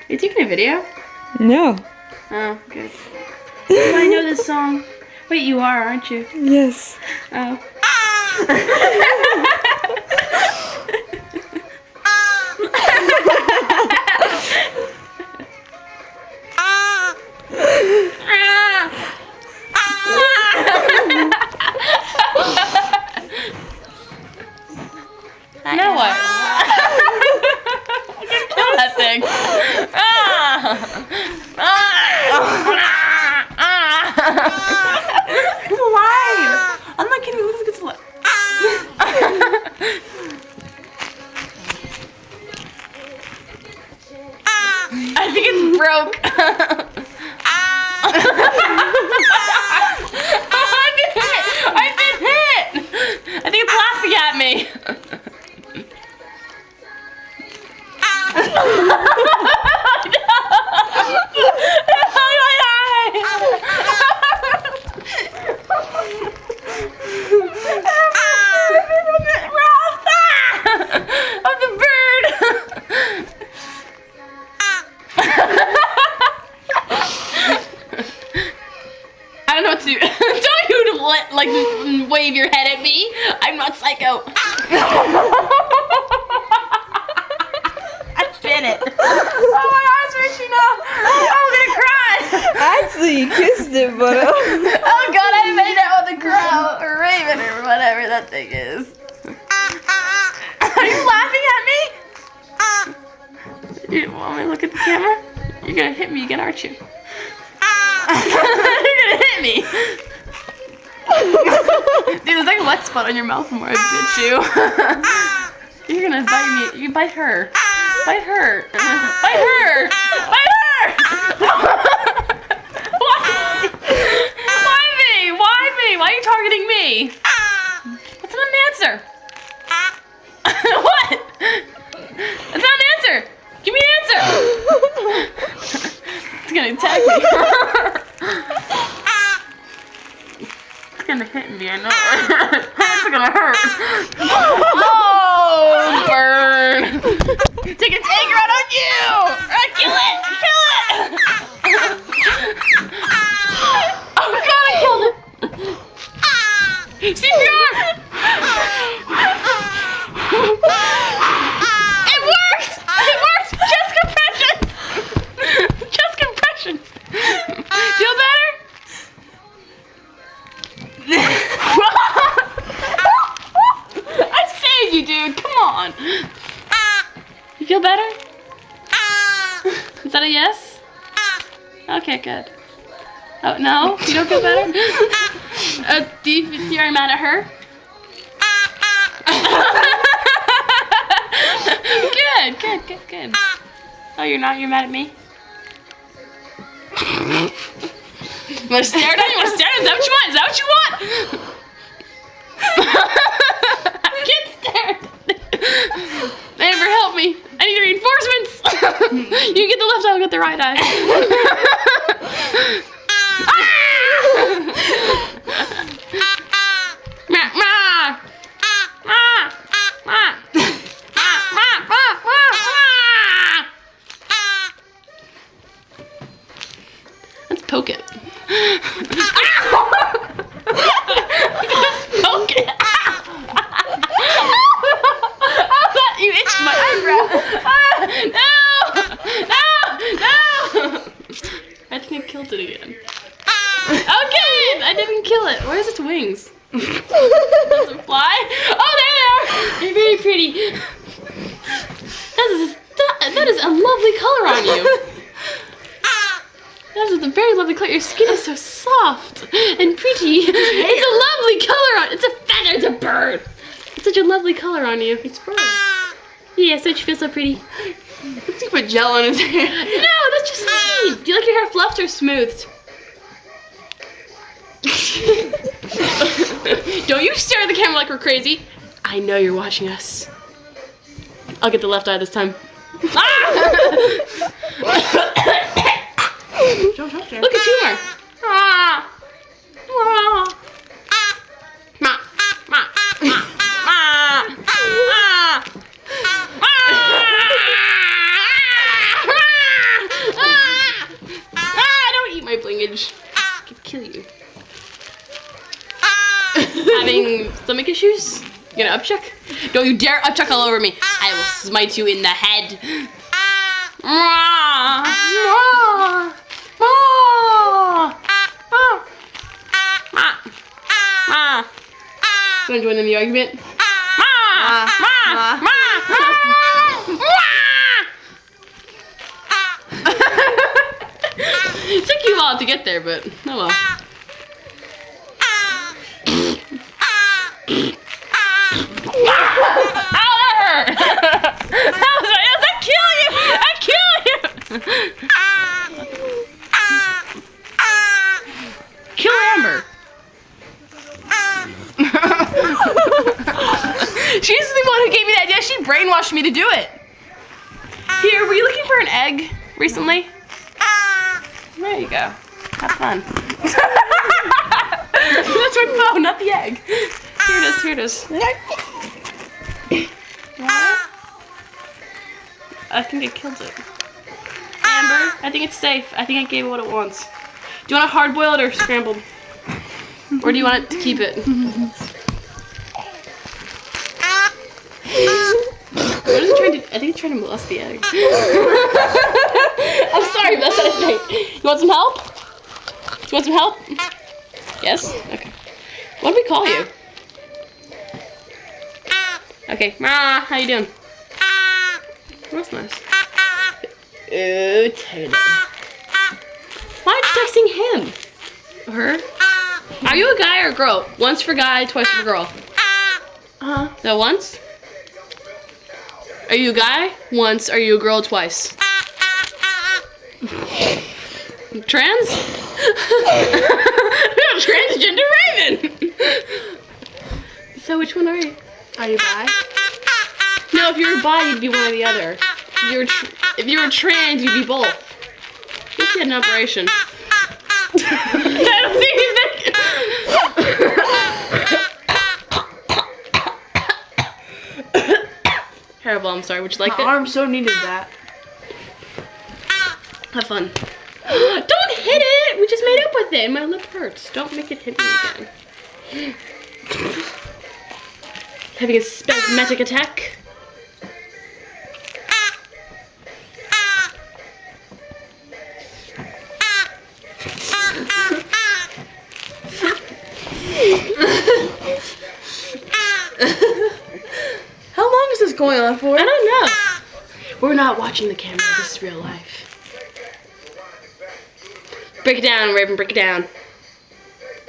you taking a video? No. Oh, good. I know this song. Wait, you are, aren't you? Yes. Oh. Now what? I'm gonna kill that thing. It's alive. I'm not kidding. Look, it's alive. I think it's broke. I've been hit. I think it's laughing at me. Of the bird. I don't know what to do. Don't you like wave your head at me. I'm not psycho. I bit it. Oh, my eyes are itching now. I'm gonna cry. Actually, you kissed it, but Oh God, I made out with a crow or raven or whatever that thing is. Are you laughing at me? You want me to look at the camera? You're gonna hit me again, aren't you? You're gonna hit me. Dude, there's like a wet spot on your mouth from where I bit you. You're gonna bite me. You bite her. Bite her. Bite her. Bite her. Why me? Why me? Why are you targeting me? That's not an answer. What? That's not an answer. Give me an answer. It's gonna attack me. It's gonna hit me, I know. It's gonna hurt. Oh, burn. Take a tank right on you. Kill it. Kill it. Oh my God, I killed it. CPR. It worked. It worked. Chest compressions. Chest compressions. Feel better? I saved you, dude. Come on. You feel better? Is that a yes? Okay, good. Oh, no? You don't feel better? Do you are mad at her? Good. Oh, you're not? You're mad at me? You want to stare down? You want to stare down? Is that what you want? Is that what you want? I can't stare. Amber, help me. I need reinforcements. You get the left eye, I'll get the right eye. Let's poke it. Poke it. You itched my eyebrow. No! I think I killed it again. Okay, I didn't kill it. Where's its wings? Does it fly? Oh, there they are. You're very pretty. That is a lovely color on you. That is a very lovely color. Your skin is so soft and pretty. It's a lovely color on. It's a feather. It's a bird. It's such a lovely color on you. It's fur. Yes, don't you feel so pretty? Let's put gel on his hair. No, that's just me. Do you like your hair fluffed or smoothed? Don't you stare at the camera like we're crazy. I know you're watching us. I'll get the left eye this time. Look at Tumor. language. I could kill you. Having stomach issues? You gonna upchuck? Don't you dare upchuck all over me. I will smite you in the head. Wanna join in the argument? It took you a while to get there, but oh well. Kill Amber. She's the one who gave me the idea. She brainwashed me to do it. Here, were you looking for an egg recently? There you go. Have fun. That's my phone, not the egg. Here it is, here it is. I think I killed it. Amber, I think it's safe. I think I gave it what it wants. Do you want it hard boiled or scrambled? Or do you want it to keep it? What is it trying to? I think it's trying to molest the egg. I'm sorry, but that's what I think. You want some help? Do you want some help? Yes? Okay. What do we call you? Okay. How you doing? That's nice. Ooh, Taylor. Why are you texting him? Her? Are you a guy or a girl? Once for guy, twice for girl. No, once? Are you a guy? Once. Are you a girl? Twice. Trans? Transgender Raven! So which one are you? Are you bi? No, if you're a bi, you'd be one or the other. If you were trans, you'd be both. You had an operation. I don't think Terrible, I'm sorry. Would you like My it? arm so needed that. Have fun. Don't hit it! We just made up with it. My lip hurts. Don't make it hit me again. Having a spasmodic attack. How long is this going on for? I don't know. We're not watching the camera. This is real life. Break it down, Raven. Break it down.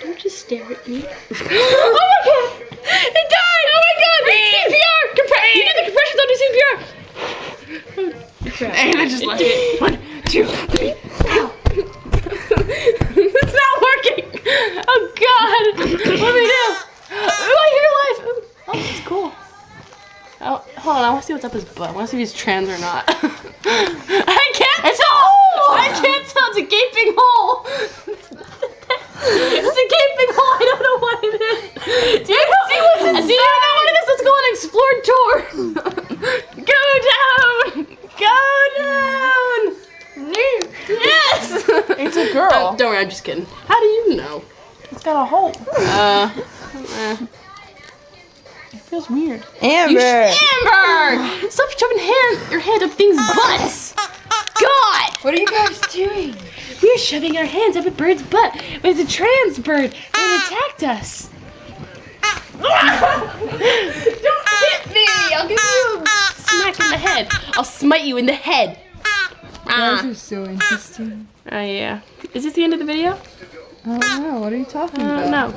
Don't just stare at me. Oh my god! It died! Oh my god! CPR! You did the compressions. Don't do CPR. And I just left it. 1, 2, 3. Ow. It's not working. Oh god! What do we do? Oh, I hear life. Oh, this is cool. Oh, hold on. I want to see what's up his butt. I want to see if he's trans or not. I can't tell. I can't tell. It's a gaping hole. It's a gaping hole. I don't know what it is. Do you see what's inside? Do you know what it is? Let's go on an explore tour. Go down. Go down. Yes. It's a girl. Don't worry. I'm just kidding. How do you know? It's got a hole. It feels weird. Amber! Amber! Stop shoving your hand up things' butts! God! What are you guys doing? We're shoving our hands up a bird's butt. But it's a trans bird and it attacked us. Don't hit me! I'll give you a smack in the head. I'll smite you in the head. Guys are so interesting. Yeah. Is this the end of the video? I don't know. What are you talking I about? don't know.